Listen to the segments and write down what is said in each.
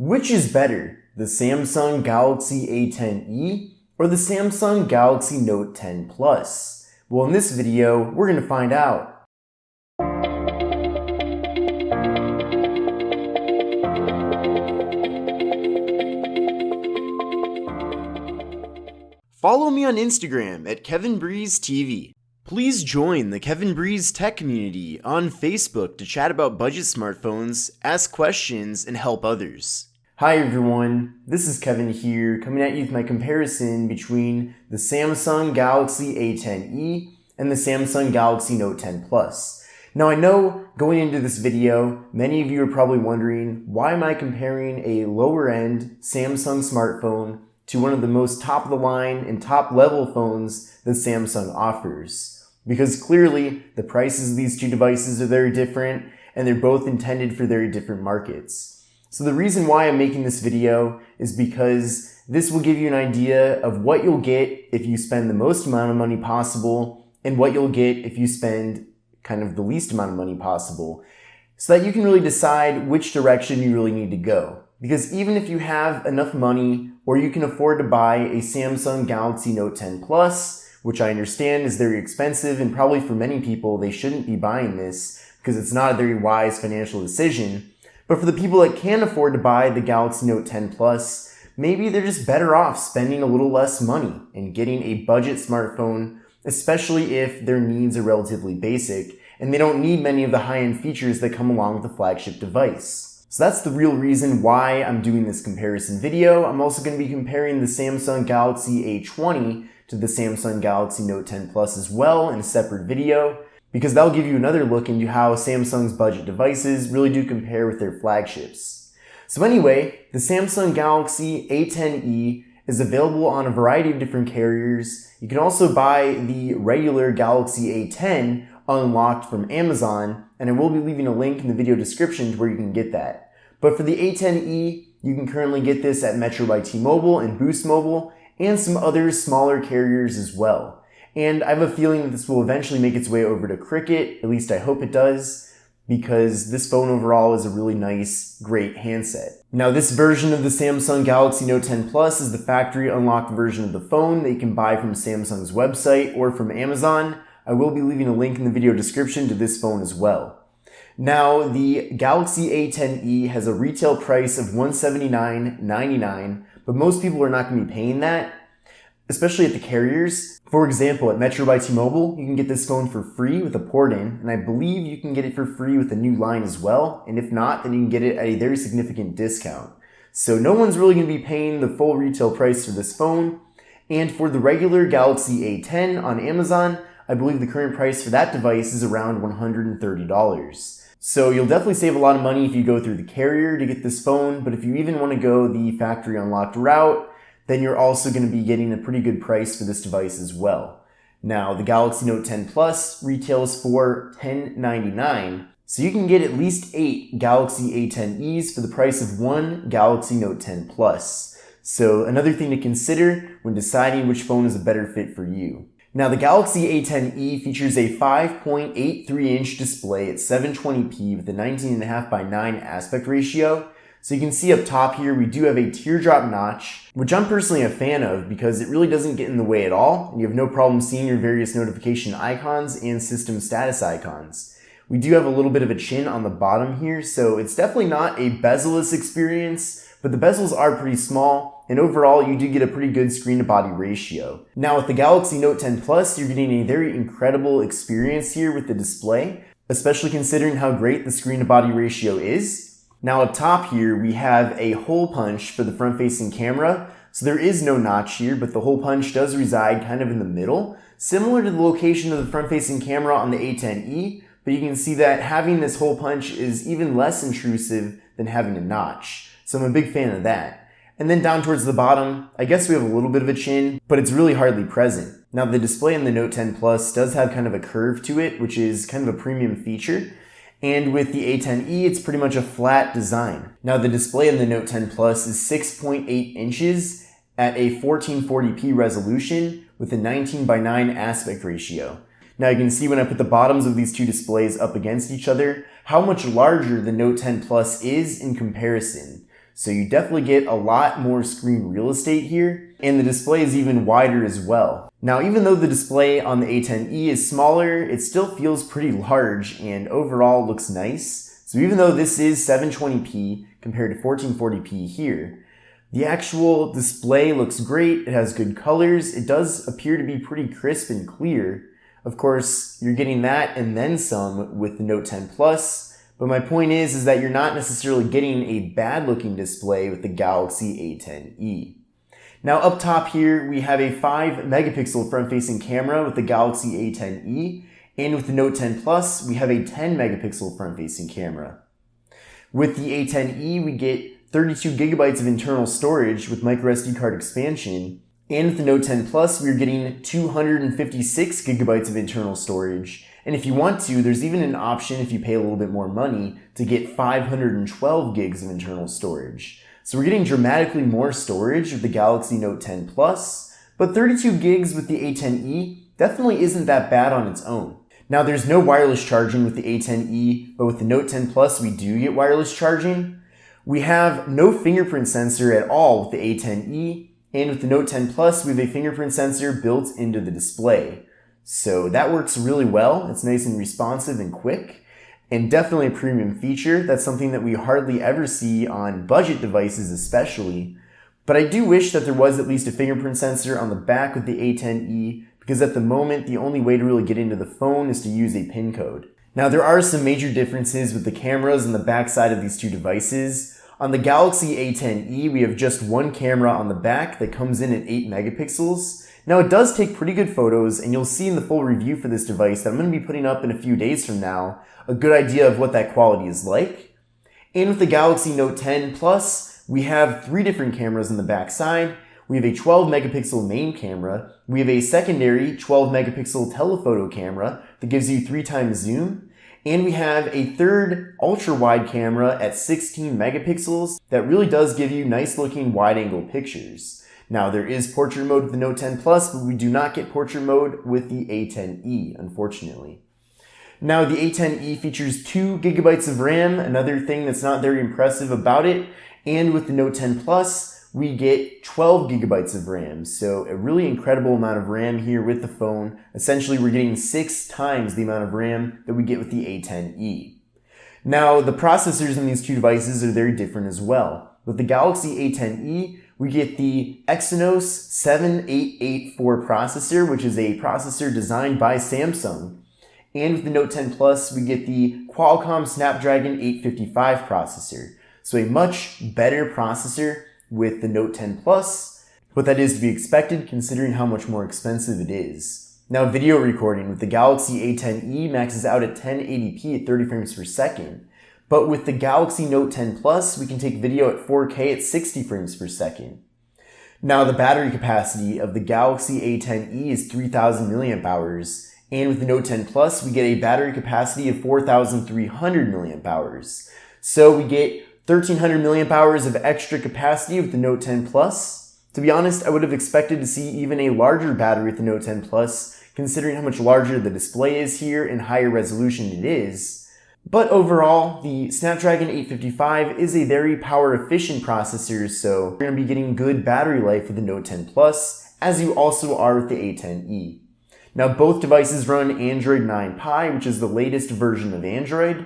Which is better, the Samsung Galaxy A10e or the Samsung Galaxy Note 10 Plus? Well, in this video, we're going to find out. Follow me on Instagram at KevinBreezeTV. Please join the Kevin Breeze Tech community on Facebook to chat about budget smartphones, ask questions, and help others. Hi everyone, this is Kevin here, coming at you with my comparison between the Samsung Galaxy A10e and the Samsung Galaxy Note 10 Plus. Now I know going into this video, many of you are probably wondering, why am I comparing a lower end Samsung smartphone to one of the most top of the line and top level phones that Samsung offers? Because clearly the prices of these two devices are very different and they're both intended for very different markets. So the reason why I'm making this video is because this will give you an idea of what you'll get if you spend the most amount of money possible and what you'll get if you spend kind of the least amount of money possible, so that you can really decide which direction you really need to go. Because even if you have enough money or you can afford to buy a Samsung Galaxy Note 10 Plus, which I understand is very expensive and probably for many people they shouldn't be buying this because it's not a very wise financial decision. But for the people that can afford to buy the Galaxy Note 10 Plus, maybe they're just better off spending a little less money and getting a budget smartphone, especially if their needs are relatively basic and they don't need many of the high-end features that come along with the flagship device. So that's the real reason why I'm doing this comparison video. I'm also going to be comparing the Samsung Galaxy A20 to the Samsung Galaxy Note 10 Plus as well in a separate video, because that'll give you another look into how Samsung's budget devices really do compare with their flagships. So anyway, the Samsung Galaxy A10e is available on a variety of different carriers. You can also buy the regular Galaxy A10 unlocked from Amazon, and I will be leaving a link in the video description to where you can get that. But for the A10e, you can currently get this at Metro by T-Mobile and Boost Mobile, and some other smaller carriers as well. And I have a feeling that this will eventually make its way over to Cricket, at least I hope it does, because this phone overall is a really nice, great handset. Now this version of the Samsung Galaxy Note 10 Plus is the factory unlocked version of the phone that you can buy from Samsung's website or from Amazon. I will be leaving a link in the video description to this phone as well. Now the Galaxy A10e has a retail price of $179.99, but most people are not going to be paying that, especially at the carriers. For example, at Metro by T-Mobile, you can get this phone for free with a port-in, and I believe you can get it for free with a new line as well, and if not, then you can get it at a very significant discount. So no one's really going to be paying the full retail price for this phone, and for the regular Galaxy A10 on Amazon, I believe the current price for that device is around $130. So you'll definitely save a lot of money if you go through the carrier to get this phone, but if you even want to go the factory unlocked route, then you're also going to be getting a pretty good price for this device as well. Now, the Galaxy Note 10 Plus retails for $1099, so you can get at least 8 Galaxy A10es for the price of one Galaxy Note 10 Plus. So another thing to consider when deciding which phone is a better fit for you. Now, the Galaxy A10e features a 5.83-inch display at 720p with a 19.5 by 9 aspect ratio. So you can see up top here, we do have a teardrop notch, which I'm personally a fan of because it really doesn't get in the way at all, and you have no problem seeing your various notification icons and system status icons. We do have a little bit of a chin on the bottom here, so it's definitely not a bezel-less experience, but the bezels are pretty small, and overall you do get a pretty good screen-to-body ratio. Now with the Galaxy Note 10 Plus, you're getting a very incredible experience here with the display, especially considering how great the screen-to-body ratio is. Now up top here, we have a hole punch for the front-facing camera. So there is no notch here, but the hole punch does reside kind of in the middle, similar to the location of the front-facing camera on the A10e, but you can see that having this hole punch is even less intrusive than having a notch. So I'm a big fan of that. And then down towards the bottom, I guess we have a little bit of a chin, but it's really hardly present. Now the display in the Note 10 Plus does have kind of a curve to it, which is kind of a premium feature. And with the A10e, it's pretty much a flat design. Now the display in the Note 10 Plus is 6.8 inches at a 1440p resolution with a 19 by 9 aspect ratio. Now you can see when I put the bottoms of these two displays up against each other, how much larger the Note 10 Plus is in comparison. So you definitely get a lot more screen real estate here, and the display is even wider as well. Now, even though the display on the A10e is smaller, it still feels pretty large and overall looks nice. So even though this is 720p compared to 1440p here, the actual display looks great. It has good colors. It does appear to be pretty crisp and clear. Of course, you're getting that and then some with the Note 10 Plus. But my point is that you're not necessarily getting a bad looking display with the Galaxy A10e. Now up top here, we have a 5 megapixel front facing camera with the Galaxy A10e. And with the Note 10 Plus, we have a 10 megapixel front facing camera. With the A10e, we get 32 gigabytes of internal storage with microSD card expansion. And with the Note 10 Plus, we're getting 256 gigabytes of internal storage. And if you want to, there's even an option if you pay a little bit more money to get 512 gigs of internal storage. So we're getting dramatically more storage with the Galaxy Note 10 Plus, but 32 gigs with the A10e definitely isn't that bad on its own. Now there's no wireless charging with the A10e, but with the Note 10 Plus we do get wireless charging. We have no fingerprint sensor at all with the A10e, and with the Note 10 Plus we have a fingerprint sensor built into the display. So that works really well. It's nice and responsive and quick, and definitely a premium feature. That's something that we hardly ever see on budget devices especially. But I do wish that there was at least a fingerprint sensor on the back of the A10e, because at the moment the only way to really get into the phone is to use a PIN code. Now there are some major differences with the cameras on the back side of these two devices. On the Galaxy A10e we have just one camera on the back that comes in at 8 megapixels. Now it does take pretty good photos, and you'll see in the full review for this device that I'm going to be putting up in a few days from now a good idea of what that quality is like. And with the Galaxy Note 10 Plus, we have 3 different cameras on the back side. We have a 12 megapixel main camera. We have a secondary 12 megapixel telephoto camera that gives you 3 times zoom. And we have a third ultra wide camera at 16 megapixels that really does give you nice looking wide angle pictures. Now there is portrait mode with the Note 10 Plus, but we do not get portrait mode with the A10e, unfortunately. Now the A10e features 2 gigabytes of RAM, another thing that's not very impressive about it. And with the Note 10 Plus, we get 12 gigabytes of RAM. So a really incredible amount of RAM here with the phone. Essentially, we're getting 6 times the amount of RAM that we get with the A10e. Now the processors in these two devices are very different as well. With the Galaxy A10e, we get the Exynos 7884 processor, which is a processor designed by Samsung. And with the Note 10 Plus, we get the Qualcomm Snapdragon 855 processor. So a much better processor with the Note 10 Plus, but that is to be expected considering how much more expensive it is. Now video recording with the Galaxy A10e maxes out at 1080p at 30 frames per second. But with the Galaxy Note 10 Plus, we can take video at 4K at 60 frames per second. Now the battery capacity of the Galaxy A10e is 3000 milliamp hours, and with the Note 10 Plus, we get a battery capacity of 4300 milliamp hours. So we get 1300 milliamp hours of extra capacity with the Note 10 Plus. To be honest, I would have expected to see even a larger battery with the Note 10 Plus, considering how much larger the display is here and higher resolution it is. But overall, the Snapdragon 855 is a very power efficient processor, so you're going to be getting good battery life with the Note 10 Plus, as you also are with the A10e. Now both devices run Android 9 Pie, which is the latest version of Android,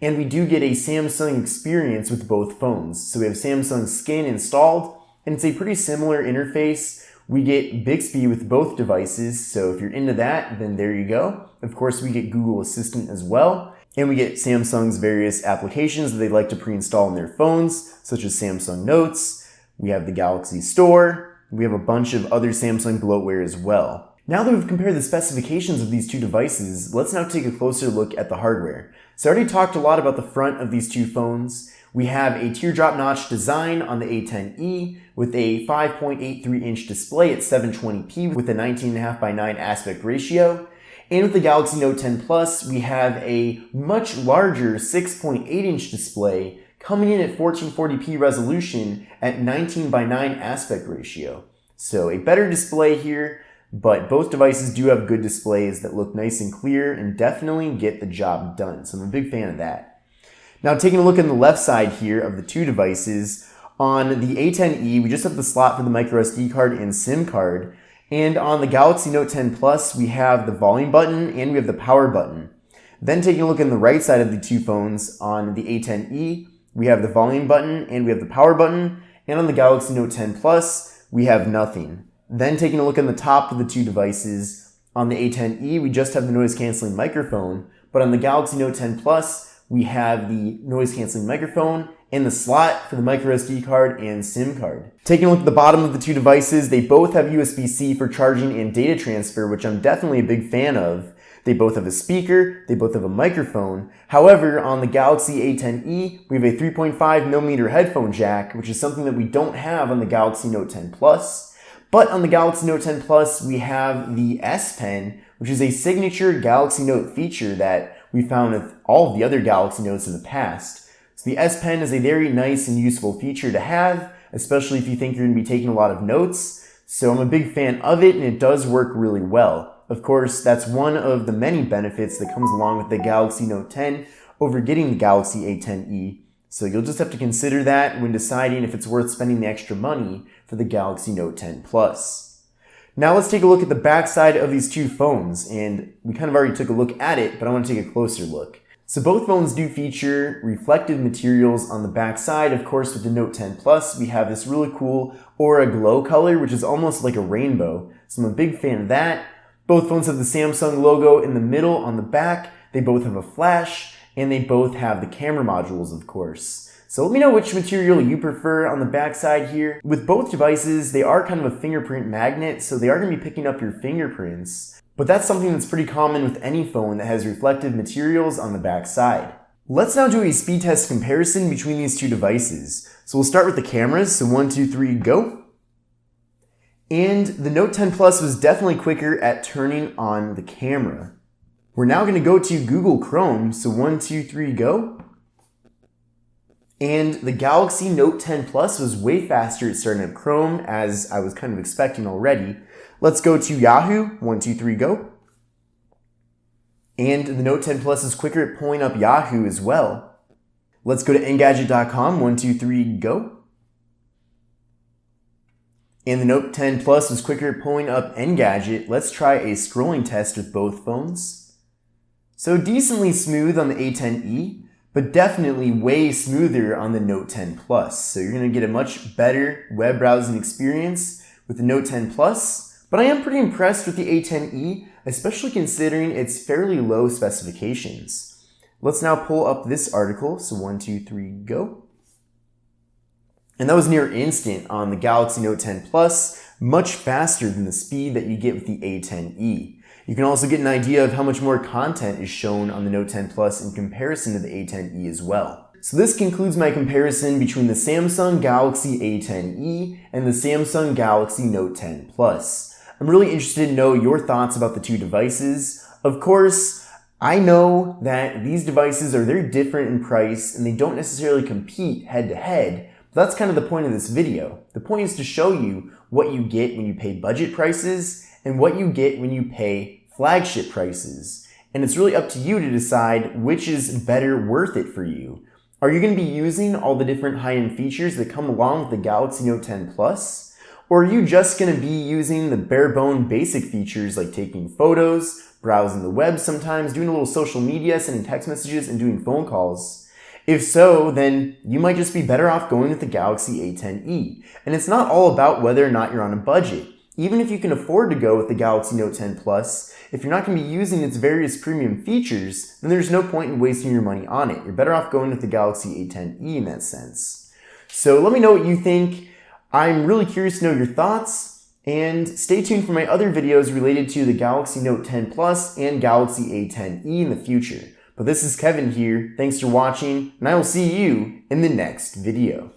and we do get a Samsung experience with both phones. So we have Samsung Skin installed, and it's a pretty similar interface. We get Bixby with both devices, so if you're into that, then there you go. Of course, we get Google Assistant as well. And we get Samsung's various applications that they like to pre-install on their phones, such as Samsung Notes. We have the Galaxy Store. We have a bunch of other Samsung bloatware as well. Now that we've compared the specifications of these two devices, let's now take a closer look at the hardware. So I already talked a lot about the front of these two phones. We have a teardrop notch design on the A10e with a 5.83 inch display at 720p with a 19.5 by 9 aspect ratio. And with the Galaxy Note 10 Plus, we have a much larger 6.8 inch display coming in at 1440p resolution at 19 by 9 aspect ratio. So a better display here, but both devices do have good displays that look nice and clear and definitely get the job done. So I'm a big fan of that. Now taking a look on the left side here of the two devices, On the A10e, we just have the slot for the micro SD card and SIM card. And on the Galaxy Note 10 Plus, we have the volume button and we have the power button. Then taking a look on the right side of the two phones, on the A10e, we have the volume button and we have the power button. And on the Galaxy Note 10 Plus, we have nothing. Then taking a look on the top of the two devices, on the A10e, we just have the noise canceling microphone. But on the Galaxy Note 10 Plus, we have the noise canceling microphone and the slot for the micro SD card and SIM card. Taking a look at the bottom of the two devices, they both have USB-C for charging and data transfer, which I'm definitely a big fan of. They both have a speaker, they both have a microphone. However, on the Galaxy A10e, we have a 3.5mm headphone jack, which is something that we don't have on the Galaxy Note 10 Plus. But on the Galaxy Note 10 Plus, we have the S Pen, which is a signature Galaxy Note feature that we found with all of the other Galaxy Notes in the past. So the S Pen is a very nice and useful feature to have, especially if you think you're going to be taking a lot of notes. So I'm a big fan of it, and it does work really well. Of course, that's one of the many benefits that comes along with the Galaxy Note 10 over getting the Galaxy A10e. So you'll just have to consider that when deciding if it's worth spending the extra money for the Galaxy Note 10 Plus. Now let's take a look at the backside of these two phones, and we kind of already took a look at it, but I want to take a closer look. So both phones do feature reflective materials on the back side. Of course, with the Note 10 Plus, we have this really cool Aura Glow color, which is almost like a rainbow. So I'm a big fan of that. Both phones have the Samsung logo in the middle on the back. They both have a flash, and they both have the camera modules, of course. So let me know which material you prefer on the back side here. With both devices, they are kind of a fingerprint magnet, so they are going to be picking up your fingerprints. But that's something that's pretty common with any phone that has reflective materials on the back side. Let's now do a speed test comparison between these two devices. So we'll start with the cameras. So 1, 2, 3, go. And the Note 10 Plus was definitely quicker at turning on the camera. We're now going to go to Google Chrome. So 1, 2, 3, go. And the Galaxy Note 10 Plus was way faster at starting up Chrome, as I was kind of expecting already. Let's go to Yahoo. 1, 2, 3, go. And the Note 10 Plus is quicker at pulling up Yahoo as well. Let's go to Engadget.com. 1, 2, 3, go. And the Note 10 Plus was quicker at pulling up Engadget. Let's try a scrolling test with both phones. So decently smooth on the A10e, but definitely way smoother on the Note 10 Plus. So you're going to get a much better web browsing experience with the Note 10 Plus. But I am pretty impressed with the A10e, especially considering its fairly low specifications. Let's now pull up this article. So 1, 2, 3, go. And that was near instant on the Galaxy Note 10 Plus, much faster than the speed that you get with the A10e. You can also get an idea of how much more content is shown on the Note 10 Plus in comparison to the A10e as well. So this concludes my comparison between the Samsung Galaxy A10e and the Samsung Galaxy Note 10 Plus. I'm really interested to know your thoughts about the two devices. Of course, I know that these devices are very different in price and they don't necessarily compete head to head, but that's kind of the point of this video. The point is to show you what you get when you pay budget prices and what you get when you pay flagship prices. And it's really up to you to decide which is better worth it for you. Are you going to be using all the different high-end features that come along with the Galaxy Note 10 Plus? Or are you just going to be using the bare-bone basic features like taking photos, browsing the web sometimes, doing a little social media, sending text messages, and doing phone calls? If so, then you might just be better off going with the Galaxy A10e. And it's not all about whether or not you're on a budget. Even if you can afford to go with the Galaxy Note 10 Plus, if you're not going to be using its various premium features, then there's no point in wasting your money on it. You're better off going with the Galaxy A10e in that sense. So let me know what you think. I'm really curious to know your thoughts, and stay tuned for my other videos related to the Galaxy Note 10 Plus and Galaxy A10e in the future. But this is Kevin here. Thanks for watching, and I will see you in the next video.